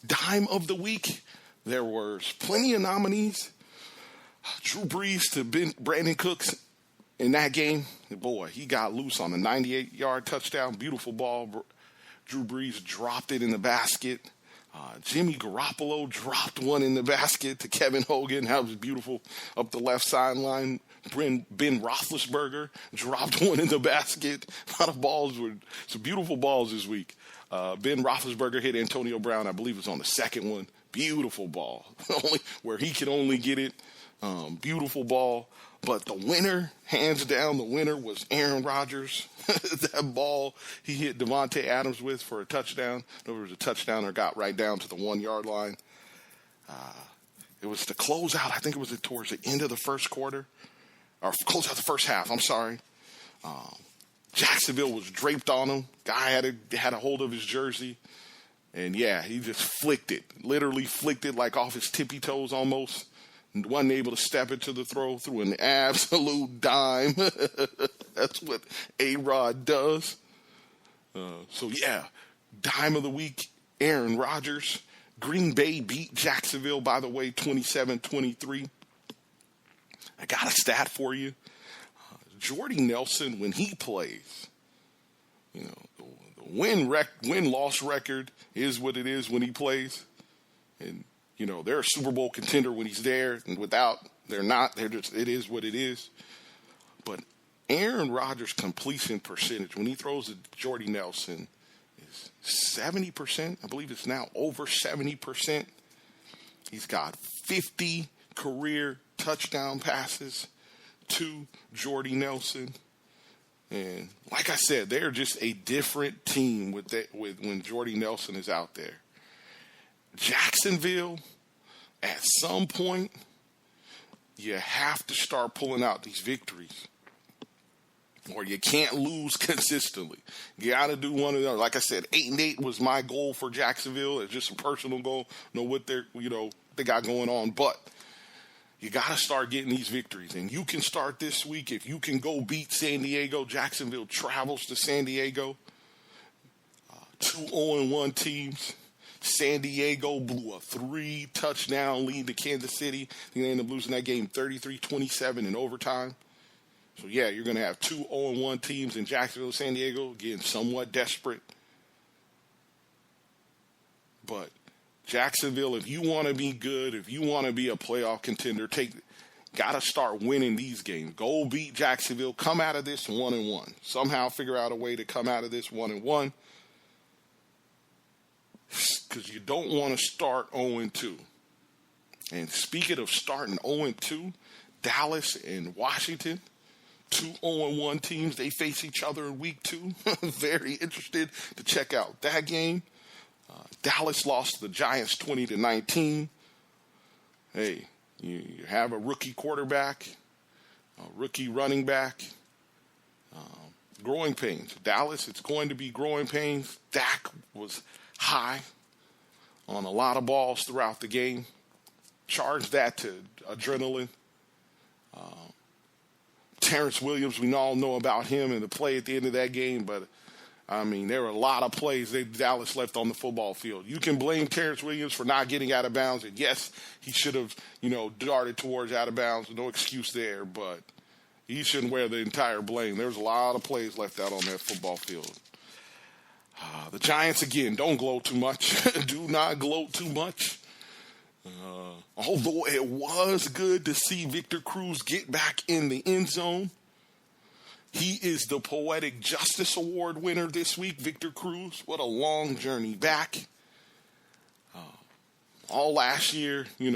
Dime of the week, there was plenty of nominees. Drew Brees to Brandon Cooks in that game. Boy, he got loose on a 98-yard touchdown. Beautiful ball. Drew Brees dropped it in the basket. Jimmy Garoppolo dropped one in the basket to Kevin Hogan. That was beautiful up the left sideline. Ben Roethlisberger dropped one in the basket. A lot of balls some beautiful balls this week. Ben Roethlisberger hit Antonio Brown, I believe it was on the second one. Beautiful ball. Where he could only get it. Beautiful ball. But the winner, hands down, the winner was Aaron Rodgers. That ball he hit Devontae Adams with for a touchdown. It was a touchdown or got right down to the 1-yard line. It was the closeout. I think it was towards the end of the first quarter. Or close out the first half, I'm sorry. Jacksonville was draped on him. Guy had a hold of his jersey. And, yeah, he just flicked it. Literally flicked it like off his tippy toes almost. Wasn't able to step into the throw, threw an absolute dime. That's what A-Rod does. So, yeah, dime of the week, Aaron Rodgers. Green Bay beat Jacksonville, by the way, 27-23. I got a stat for you. Jordy Nelson, when he plays, the win-loss record is what it is when he plays. And they're a Super Bowl contender when he's there, and without, they're not. It is what it is. But Aaron Rodgers' completion percentage, when he throws to Jordy Nelson, is 70%. I believe it's now over 70%. He's got 50 career touchdown passes to Jordy Nelson. And like I said, they're just a different team with when Jordy Nelson is out there. Jacksonville, at some point, you have to start pulling out these victories. Or you can't lose consistently. You got to do one or the other. Like I said, 8-8 was my goal for Jacksonville. It's just a personal goal. Know what they got going on. But you got to start getting these victories. And you can start this week. If you can go beat San Diego, Jacksonville travels to San Diego. 2 0-1 teams. San Diego blew a 3-touchdown lead to Kansas City. They ended up losing that game 33-27 in overtime. So, yeah, you're going to have 2 0-1 teams in Jacksonville, San Diego, getting somewhat desperate. But Jacksonville, if you want to be good, if you want to be a playoff contender, got to start winning these games. Go beat Jacksonville. Come out of this 1-1. Somehow figure out a way to come out of this 1-1. Because you don't want to start 0-2. And speaking of starting 0-2, Dallas and Washington, 2 0-1 teams. They face each other in week 2. Very interested to check out that game. Dallas lost to the Giants 20-19. Hey, you have a rookie quarterback, a rookie running back. Growing pains. Dallas, it's going to be growing pains. Dak was high on a lot of balls throughout the game. Charge that to adrenaline. Terrence Williams, we all know about him and the play at the end of that game, but there were a lot of plays that Dallas left on the football field. You can blame Terrence Williams for not getting out of bounds, and yes, he should have, darted towards out of bounds. No excuse there, but he shouldn't wear the entire blame. There's a lot of plays left out on that football field. The Giants, again, don't gloat too much. Do not gloat too much. Although it was good to see Victor Cruz get back in the end zone. He is the Poetic Justice Award winner this week, Victor Cruz. What a long journey back. All last year, he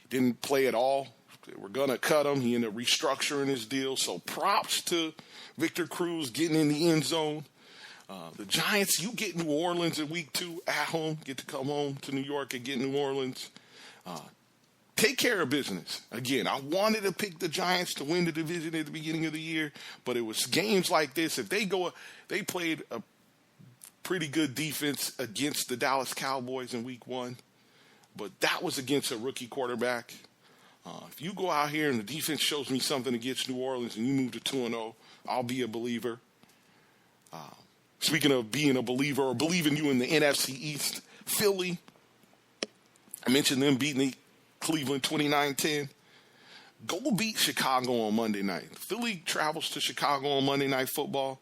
didn't play at all. They were going to cut him. He ended up restructuring his deal. So props to Victor Cruz getting in the end zone. The Giants, you get New Orleans in week 2 at home. Get to come home to New York and get New Orleans. Take care of business. Again, I wanted to pick the Giants to win the division at the beginning of the year, but it was games like this. If they played a pretty good defense against the Dallas Cowboys in week 1, but that was against a rookie quarterback. If you go out here and the defense shows me something against New Orleans and you move to 2-0, I'll be a believer. Speaking of being a believer or believing you in the NFC East, Philly, I mentioned them beating Cleveland 29-10. Go beat Chicago on Monday night. Philly travels to Chicago on Monday Night Football.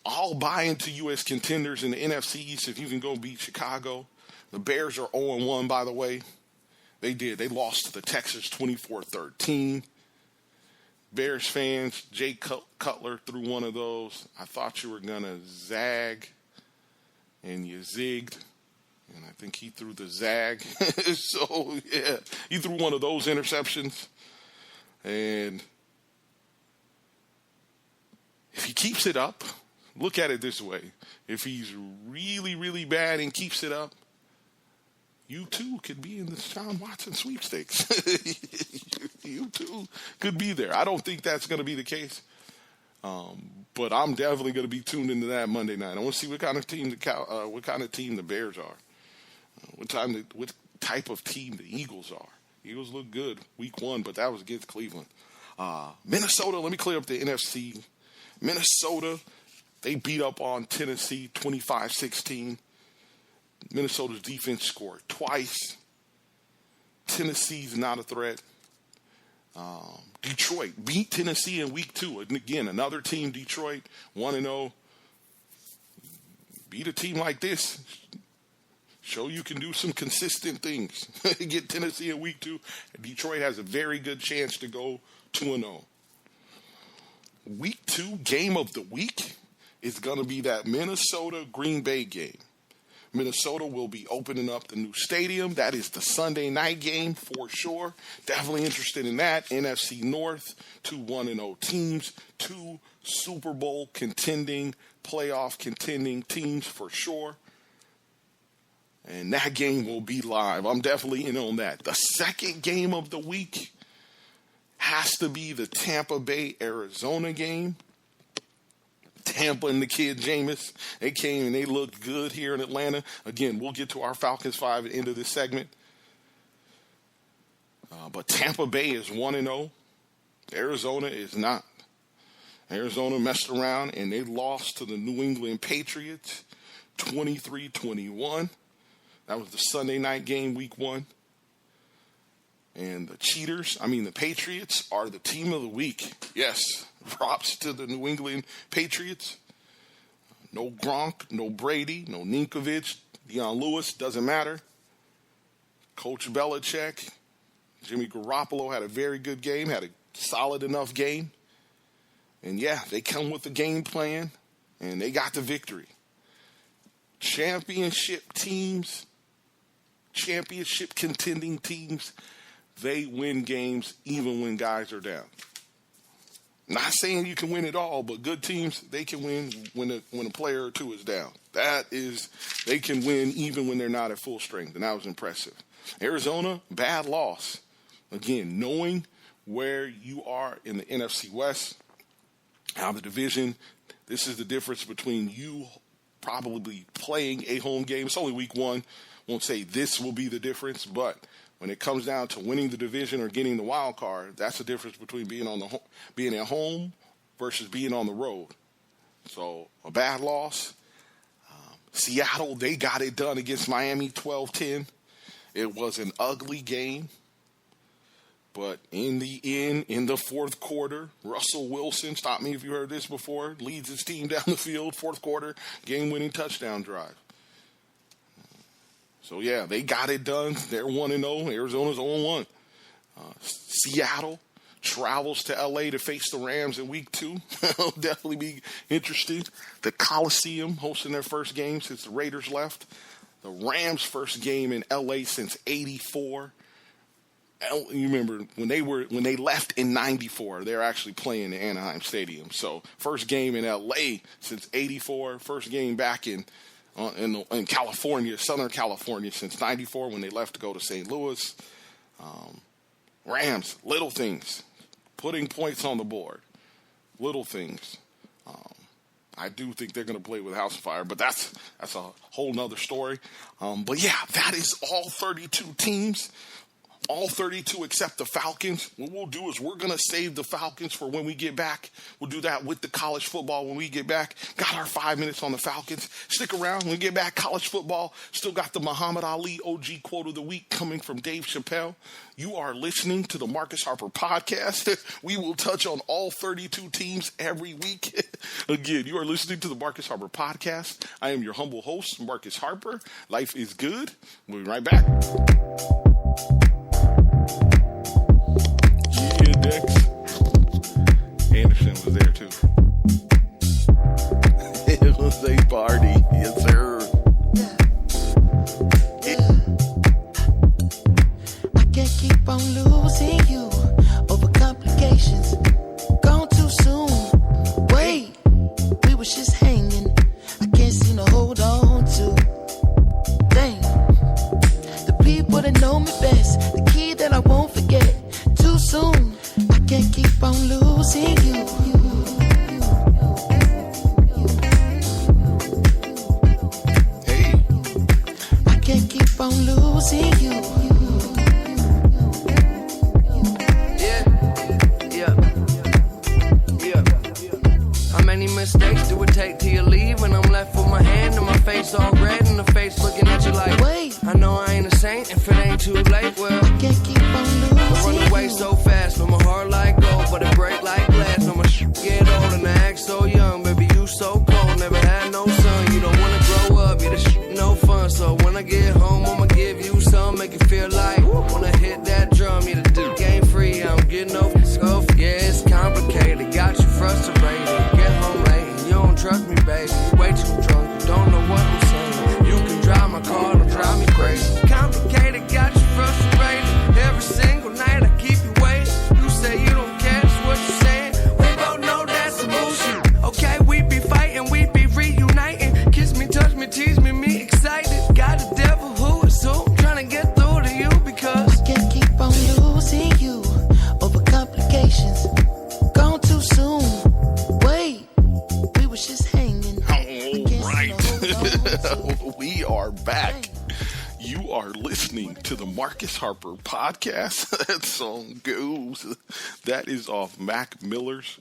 I'll buy into you as contenders in the NFC East if you can go beat Chicago. The Bears are 0-1, by the way. They did. They lost to the Texans 24-13. Bears fans, Jay Cutler threw one of those. I thought you were going to zag, and you zigged. And I think he threw the zag. So, yeah, he threw one of those interceptions. And if he keeps it up, look at it this way. If he's really, really bad and keeps it up, you too could be in the Sean Watson sweepstakes. You too could be there. I don't think that's going to be the case. But I'm definitely going to be tuned into that Monday night. I want to see what kind of team the Bears are. What type of team the Eagles are. Eagles look good week 1, but that was against Cleveland. Minnesota, let me clear up the NFC. Minnesota, they beat up on Tennessee 25-16. Minnesota's defense scored twice. Tennessee's not a threat. Detroit beat Tennessee in week 2. And again, another team, Detroit, 1-0. Beat a team like this. Show you can do some consistent things. Get Tennessee in week 2. Detroit has a very good chance to go 2-0. Week 2 game of the week is going to be that Minnesota-Green Bay game. Minnesota will be opening up the new stadium. That is the Sunday night game for sure. Definitely interested in that. NFC North, 2 1-0 teams, 2 Super Bowl contending, playoff contending teams for sure. And that game will be live. I'm definitely in on that. The second game of the week has to be the Tampa Bay, Arizona game. Tampa and the kid Jameis, they came and they looked good here in Atlanta. Again, we'll get to our Falcons 5 at the end of this segment. But Tampa Bay is 1-0. Arizona is not. Arizona messed around and they lost to the New England Patriots 23-21. That was the Sunday night game, week 1. And the Patriots are the team of the week. Yes, props to the New England Patriots. No Gronk, no Brady, no Ninkovich, Deion Lewis, doesn't matter. Coach Belichick, Jimmy Garoppolo had a very good game, had a solid enough game. And yeah, they come with a game plan, and they got the victory. Championship contending teams, they win games even when guys are down. Not saying you can win it all, but good teams, they can win when a player or two is down. They can win even when they're not at full strength, and that was impressive. Arizona, bad loss. Again, knowing where you are in the NFC West, out of the division, this is the difference between you probably playing a home game. It's only week 1. Won't say this will be the difference, but when it comes down to winning the division or getting the wild card, that's the difference between being at home versus being on the road. So a bad loss. Seattle, they got it done against Miami 12-10. It was an ugly game. But in the end, in the fourth quarter, Russell Wilson, stop me if you heard this before, leads his team down the field, fourth quarter, game-winning touchdown drive. So, yeah, they got it done. They're 1-0. Arizona's 0-1. Seattle travels to L.A. to face the Rams in week 2. That'll definitely be interesting. The Coliseum hosting their first game since the Raiders left. The Rams' first game in L.A. since '84. You remember when they left in '94, they're actually playing in Anaheim Stadium. So first game in L.A. since '84. First game back in California, Southern California, since '94 when they left to go to St. Louis. Rams, little things, putting points on the board, little things. I do think they're going to play with House of Fire, but that's a whole nother story. But yeah, that is all 32 teams. all 32 except the Falcons. What we'll do is we're going to save the Falcons for when we get back. We'll do that with the college football when we get back. Got our 5 minutes on the Falcons. Stick around when we get back. College football. Still got the Muhammad Ali OG quote of the week coming from Dave Chappelle. You are listening to the Marcus Harper podcast. We will touch on all 32 teams every week. Again, you are listening to the Marcus Harper podcast. I am your humble host, Marcus Harper. Life is good. We'll be right back. Yeah, Dex. Anderson was there too. It was a party. Yes, sir. I can't keep on losing you over complications. Gone too soon. Wait, we was just hanging. I can't seem to hold on to. Dang. The people that know me best, the key that I won't forget. Too soon. I can't keep on losing you. I can't keep on losing you. How many mistakes do it take till you leave? When I'm left with my hand and my face all red and the face looking at you like, Wait, I know I ain't a saint if it ain't too late. Well, can't keep on losing I run away so fast, no my heart like gold, but it break like glass. No my get old and I act so young, baby you so cold, never had no son. You don't wanna grow up, yeah this no fun. So when I get home, I'ma give you some, make you feel like wanna hit that drum. Yeah, the dick ain't free, I'm getting no scuff. Yeah, it's complicated, got you frustrated. Get home late and you don't trust me, baby. You way too drunk, you don't know what I'm saying. You can drive my car, don't drive me crazy. Complicated, got you frustrated. Every single night I keep you waiting. You say you don't care, that's what you're saying. We both know that's some bullshit. Okay, we be fighting, we be reuniting. Kiss me, touch me, tease me, me excited. Got a devil who is so trying to get through to you because I can't keep on losing you over complications. Gone too soon. Wait, we was just hanging. All right. We are back. You are listening to the Marcus Harper podcast. That song goes. That is off Mac Miller's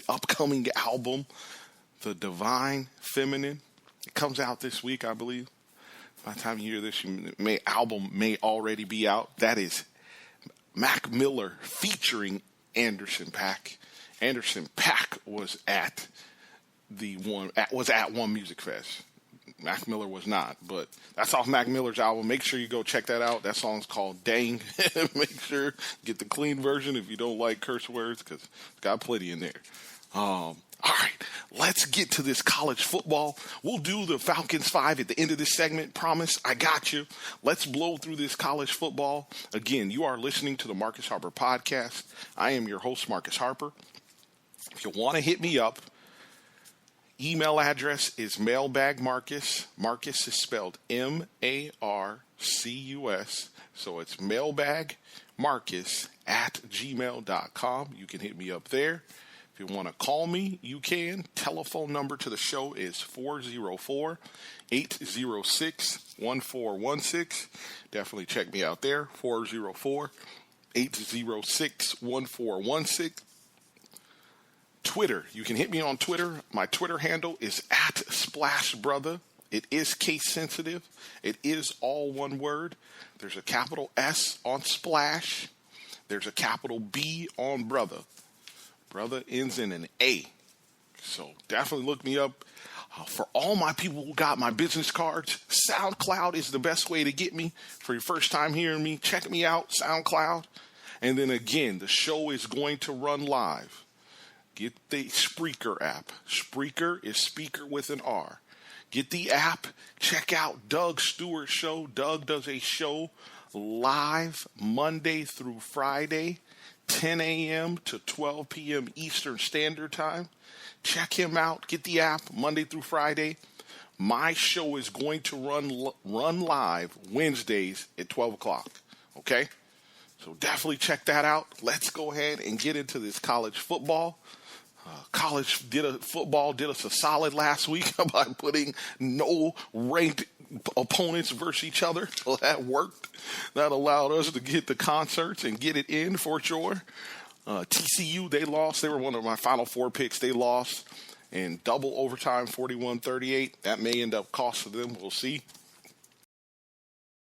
upcoming album, The Divine Feminine. It comes out this week, I believe. By the time you hear this, album may already be out. That is Mac Miller featuring Anderson .Paak. Anderson .Paak was at One Music Fest. Mac Miller was not, but that's off Mac Miller's album. Make sure you go check that out. That song's called Dang. Make sure get the clean version if you don't like curse words, because it's got plenty in there. All right, let's get to this college football. We'll do the Falcons 5 at the end of this segment. Promise, I got you. Let's blow through this college football. Again, you are listening to the Marcus Harper podcast. I am your host, Marcus Harper. If you want to hit me up, email address is mailbagmarcus. Marcus is spelled M-A-R-C-U-S. So it's mailbagmarcus@gmail.com. You can hit me up there. If you want to call me, you can. Telephone number to the show is 404-806-1416. Definitely check me out there, 404-806-1416. Twitter. You can hit me on Twitter. My Twitter handle is @SplashBrother. It is case sensitive. It is all one word. There's a capital S on Splash. There's a capital B on Brother. Brother ends in an A. So definitely look me up. For all my people who got my business cards, SoundCloud is the best way to get me. For your first time hearing me, check me out, SoundCloud. And then again, the show is going to run live. Get the Spreaker app. Spreaker is speaker with an R. Get the app. Check out Doug Stewart's show. Doug does a show live Monday through Friday, 10 a.m. to 12 p.m. Eastern Standard Time. Check him out. Get the app Monday through Friday. My show is going to run live Wednesdays at 12 o'clock. Okay? So definitely check that out. Let's go ahead and get into this college football. Football did us a solid last week by putting no ranked opponents versus each other. So that worked. That allowed us to get the concerts and get it in for sure. TCU, they lost. They were one of my Final Four picks. They lost in double overtime, 41-38. That may end up costing them. We'll see.